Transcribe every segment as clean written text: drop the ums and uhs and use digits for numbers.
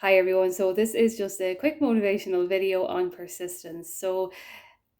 Hi everyone, so this is just a quick motivational video on persistence. So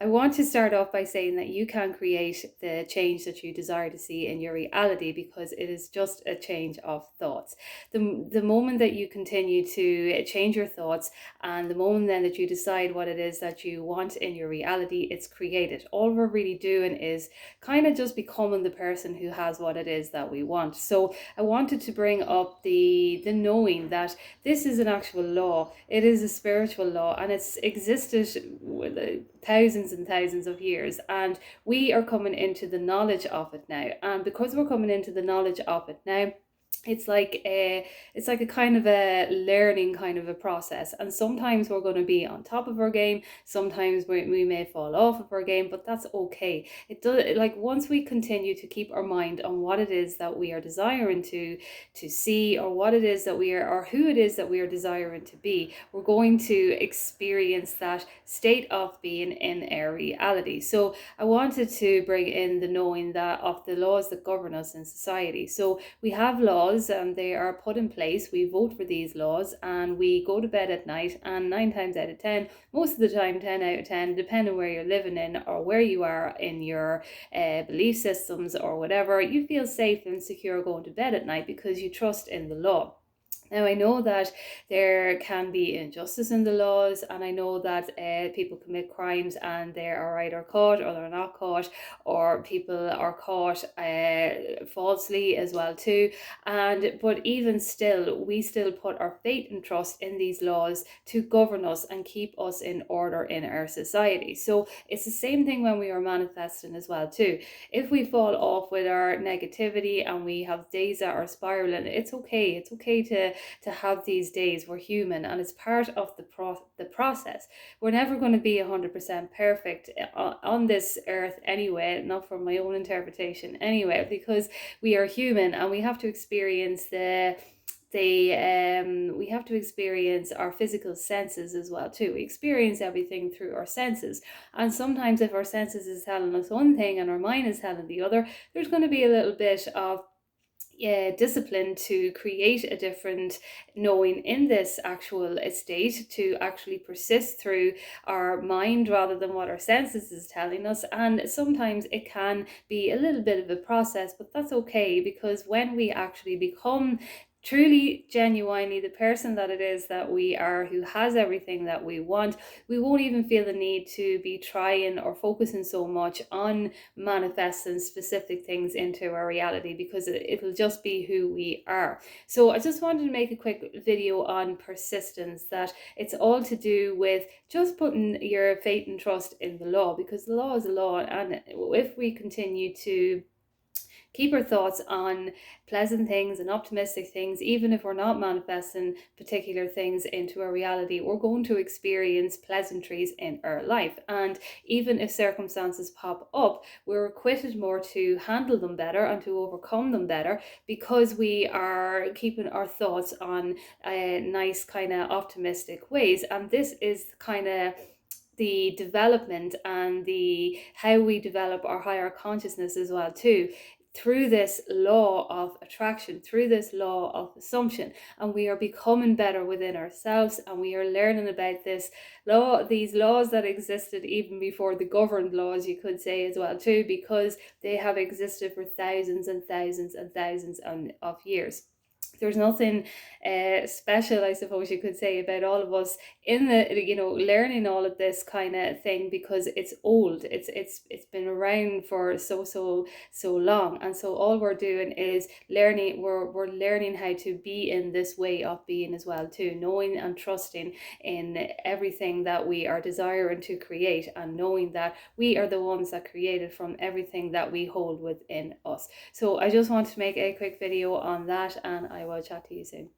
I want to start off by saying that you can create the change that you desire to see in your reality because it is just a change of thoughts. The moment that you continue to change your thoughts and the moment then that you decide what it is that you want in your reality, it's created. All we're really doing is kind of just becoming the person who has what it is that we want. So I wanted to bring up the knowing that this is an actual law. It is a spiritual law and it's existed with thousands and thousands of years, and we are coming into the knowledge of it now. And because we're coming into the knowledge of it now, it's like a kind of a learning kind of a process, and sometimes we're going to be on top of our game, sometimes we may fall off of our game, but that's okay. It does, like, once we continue to keep our mind on what it is that we are desiring to see, or what it is that we are, or who it is that we are desiring to be, we're going to experience that state of being in our reality. So I wanted to bring in the knowing that of the laws that govern us in society. So we have laws and they are put in place. We vote for these laws and we go to bed at night, and 9 times out of 10, most of the time 10 out of 10, depending where you're living in or where you are in your belief systems or whatever, you feel safe and secure going to bed at night because you trust in the law. Now, I know that there can be injustice in the laws, and I know that people commit crimes and they are either caught or they're not caught, or people are caught falsely as well too. But even still, we still put our faith and trust in these laws to govern us and keep us in order in our society. So it's the same thing when we are manifesting as well too. If we fall off with our negativity and we have days that are spiraling, it's okay. It's okay to have these days. We're human and it's part of the process. We're never going to be 100% perfect on this earth anyway, not from my own interpretation anyway, because we are human and we have to experience we have to experience our physical senses as well too. We experience everything through our senses, and sometimes if our senses is telling us one thing and our mind is telling the other, there's going to be a little bit of discipline to create a different knowing in this actual state, to actually persist through our mind rather than what our senses is telling us. And sometimes it can be a little bit of a process, but that's okay, because when we actually become truly genuinely the person that it is that we are, who has everything that we want, we won't even feel the need to be trying or focusing so much on manifesting specific things into our reality, because it'll just be who we are. So I just wanted to make a quick video on persistence, that it's all to do with just putting your faith and trust in the law, because the law is a law, and if we continue to keep our thoughts on pleasant things and optimistic things, even if we're not manifesting particular things into our reality, we're going to experience pleasantries in our life. And even if circumstances pop up, we're equipped more to handle them better and to overcome them better, because we are keeping our thoughts on nice kind of optimistic ways. And this is kind of the development and the how we develop our higher consciousness as well too, through this law of attraction, through this law of assumption. And we are becoming better within ourselves, and we are learning about this law, these laws that existed even before the governed laws, you could say as well too, because they have existed for thousands and thousands and thousands of years. There's nothing special, I suppose you could say, about all of us in the learning all of this kind of thing, because it's old. It's been around for so long, and so all we're doing is learning. We're learning how to be in this way of being as well too, knowing and trusting in everything that we are desiring to create, and knowing that we are the ones that created from everything that we hold within us. So I just want to make a quick video on that, and I will chat to you soon.